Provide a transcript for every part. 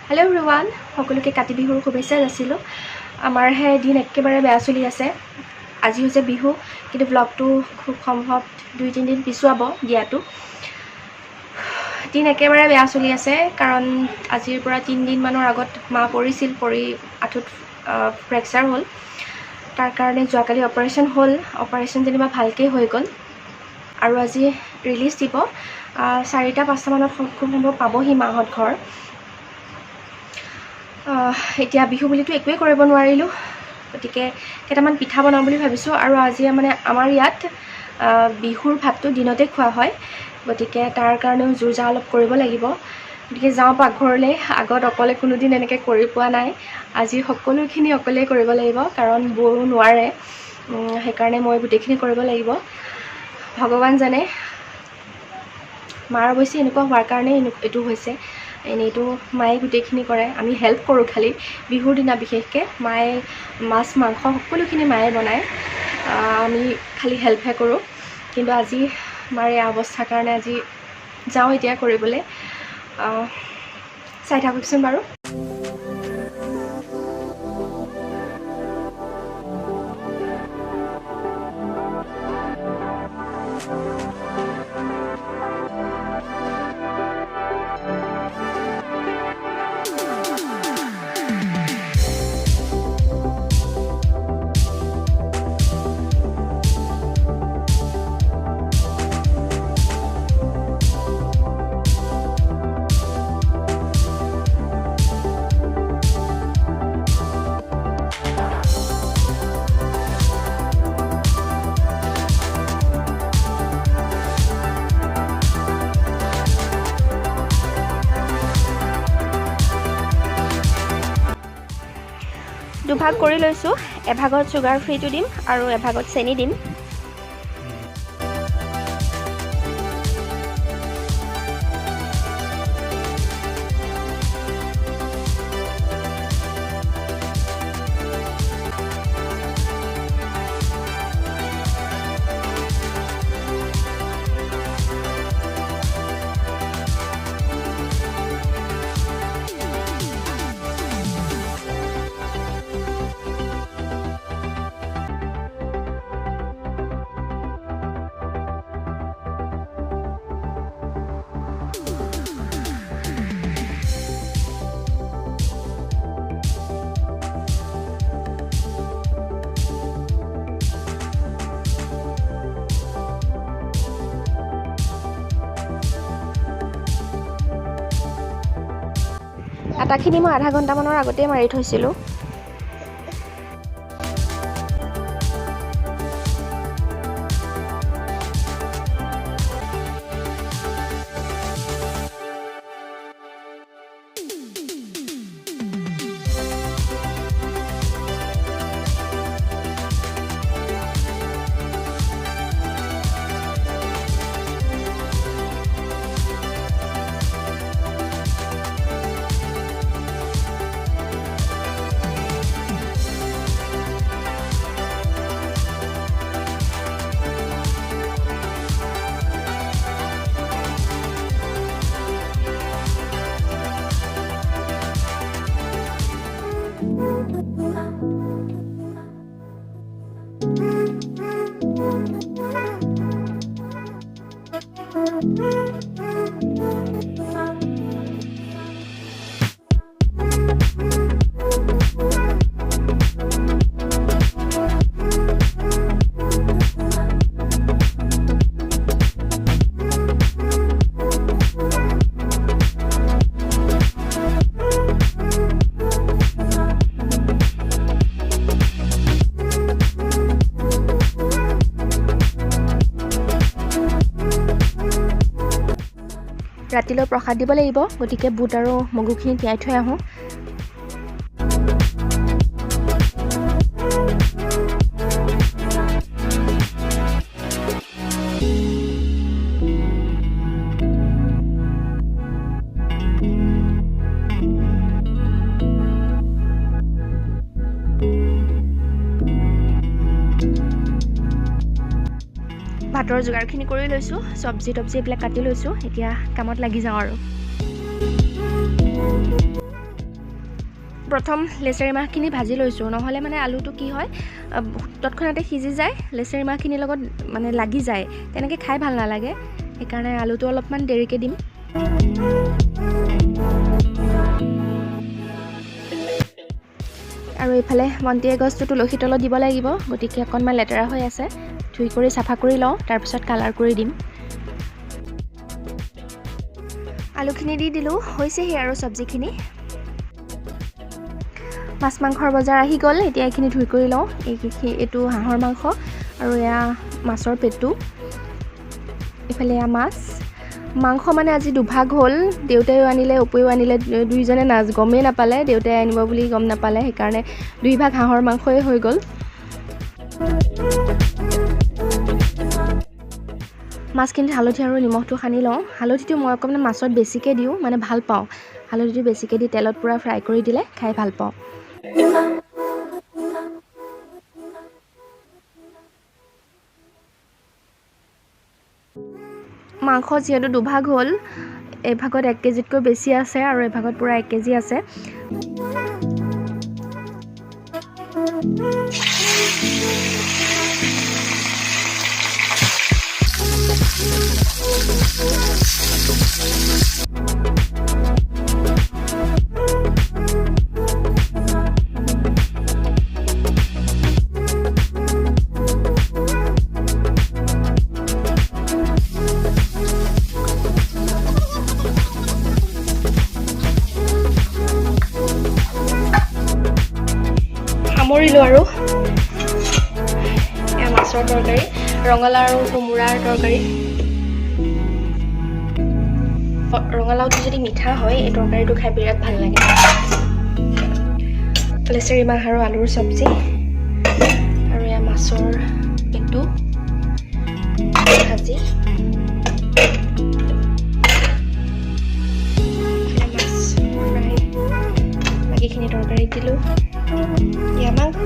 Hello' everyone, সকলোকে কাতি বিহুৰ শুভেচ্ছা যাচিলোঁ। আমাৰহে দিন একেবাৰে বেয়া চলি আছে। আজি হৈছে বিহু, কিন্তু ব্লগটো খুব সম্ভৱ 2-3 দিন পিছুৱাব দিয়াটো। দিন একেবাৰে বেয়া চলি আছে, কাৰণ আজিৰ পৰা 3 দিনমানৰ আগত মা পৰিছিল, পৰি আঁঠুত ফ্ৰেকচাৰ হ'ল। তাৰ কাৰণে যোৱাকালি অপাৰেশ্যন হ'ল। অপাৰেশ্যন যেনিবা ভালকৈ হৈ গ'ল, আৰু আজি ৰিলিজ দিব। 4টা-5টা মানত খুব সম্ভৱ পাবহি মাহঁত ঘৰ। এতিয়া বিহু বুলিতো একোৱেই কৰিব নোৱাৰিলোঁ, গতিকে কেইটামান পিঠা বনাওঁ বুলি ভাবিছোঁ। আৰু আজি মানে আমাৰ ইয়াত বিহুৰ ভাতটো দিনতে খোৱা হয়, গতিকে তাৰ কাৰণেও যো-জা অলপ কৰিব লাগিব। গতিকে যাওঁ পাকঘৰলৈ। আগত অকলে কোনোদিন এনেকৈ কৰি পোৱা নাই। আজি সকলোখিনি অকলেই কৰিব লাগিব, কাৰণ বৌও নোৱাৰে। সেইকাৰণে মই গোটেইখিনি কৰিব লাগিব। ভগৱান জানে, মাৰ অৱশ্যে এনেকুৱা হোৱাৰ কাৰণেই এইটো হৈছে। এনেইতো মায়ে গোটেইখিনি কৰে, আমি হেল্প কৰোঁ খালি। বিহুৰ দিনা বিশেষকৈ মায়ে মাছ মাংস সকলোখিনি মায়ে বনায়, আমি খালি হেল্পহে কৰোঁ। কিন্তু আজি মাৰ এই অৱস্থাৰ কাৰণে আজি যাওঁ এতিয়া কৰিবলৈ। চাই থাককচোন বাৰু। দুভাগ কৰি লৈছোঁ। এভাগত চুগাৰ ফ্ৰীটো দিম আৰু এভাগত চেনি দিম। আটাখিনি মই আধা ঘণ্টামানৰ আগতেই মাৰি থৈছিলোঁ। ৰাতিলৈ প্ৰসাদ দিব লাগিব, গতিকে বুট আৰু মগুখিনি তিয়াই থৈ আহোঁ। ভাতৰ যোগাৰখিনি কৰি লৈছোঁ, চব্জি তব্জি এইবিলাক কাটি লৈছোঁ। এতিয়া কামত লাগি যাওঁ আৰু। প্ৰথম লেচেৰী মাহখিনি ভাজি লৈছোঁ, নহ'লে মানে আলুটো কি হয় তৎক্ষণাতে সিজি যায়, লেচেৰী মাহখিনিৰ লগত মানে লাগি যায়, তেনেকৈ খাই ভাল নালাগে। সেইকাৰণে আলুটো অলপমান দেৰিকৈ দিম। আৰু এইফালে মন্তি এগছটো তুলসী তলত দিব লাগিব, গতিকে অকণমান লেতেৰা হৈ আছে, ধুই কৰি চাফা কৰি লওঁ, তাৰপিছত কালাৰ কৰি দিম। আলুখিনি দি দিলোঁ, হৈছেহি আৰু চব্জিখিনি। মাছ মাংসৰ বজাৰ আহি গ'ল, এতিয়া এইখিনি ধুই কৰি লওঁ। এইটো হাঁহৰ মাংস আৰু এয়া মাছৰ পেটু, এইফালে এয়া মাংস মানে আজি দুভাগ হ'ল, দেউতাইও আনিলে অপুৱেও আনিলে, দুইজনে গমেই নাপালে, দেউতাই আনিব বুলি গম নাপালে, সেইকাৰণে 2 ভাগ হাঁহৰ মাংসই হৈ গ'ল। মাছখিনিত হালধি আৰু নিমখটো সানি লওঁ। হালধিটো মই অকণমান মাছত বেছিকৈ দিওঁ, মানে ভাল পাওঁ। হালধিটো বেছিকৈ দি তেলত পূৰা ফ্ৰাই কৰি দিলে খাই ভাল পাওঁ। মাংস যিহেতু দুভাগ হ'ল, এভাগত 1 কেজিতকৈ বেছি আছে আৰু এভাগত পূৰা 1 কেজি আছে। সামৰিলোঁ আৰু এয়া মাছৰ তৰকাৰী, ৰঙালাও আৰু কোমোৰাৰ তৰকাৰী। ৰঙালাওটো যদি মিঠা হয়, এই তৰকাৰীটো খাই বিৰাট ভাল লাগে। লেচেৰী মাহ আৰু আলুৰ চব্জি, আৰু এয়া মাছৰ পেটু ভাজি, মাছ ফ্ৰাই, বাকীখিনি তৰকাৰীত দিলোঁ। এয়া মাংস।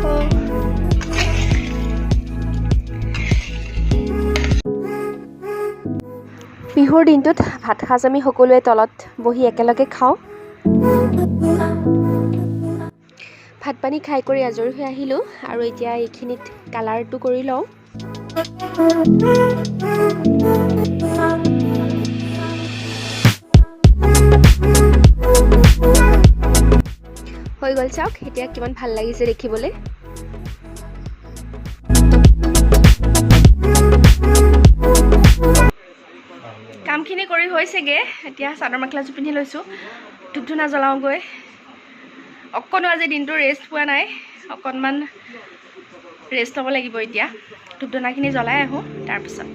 বিহুৰ দিনটোত ভাত সাজ আমি সকলোৱে তলত বহি একেলগে খাওঁ। ভাত পানী খাই কৰি আজৰি হৈ আহিলোঁ, আৰু এতিয়া এইখিনিত কালাৰটো কৰি লওঁ। হৈ গ'ল, চাওক এতিয়া কিমান ভাল লাগিছে দেখিবলৈ। কামখিনি কৰি হৈছেগৈ, এতিয়া চাদৰ মেখেলাযোৰ পিন্ধি লৈছোঁ, ধূপ ধূনা জ্বলাওঁগৈ। অকণো আজি দিনটো ৰেষ্ট পোৱা নাই, অকণমান ৰেষ্ট ল'ব লাগিব এতিয়া। ধূপ ধূনাখিনি জ্বলাই আহোঁ তাৰপিছত।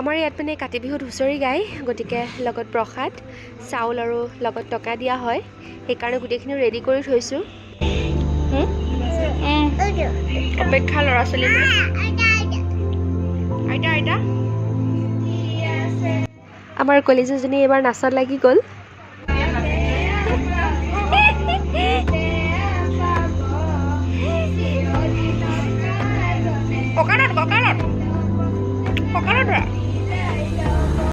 আমাৰ ইয়াত মানে কাতি বিহুত হুঁচৰি গায়, গতিকে লগত প্ৰসাদ চাউল আৰু লগত টকা দিয়া হয়, সেইকাৰণে গোটেইখিনি ৰেডি কৰি থৈছোঁ। অপেক্ষা ল'ৰা ছোৱালীবোৰ। আইতা আইতা আমাৰ কলেজীজনী এইবাৰ নাচত লাগি গ'ল।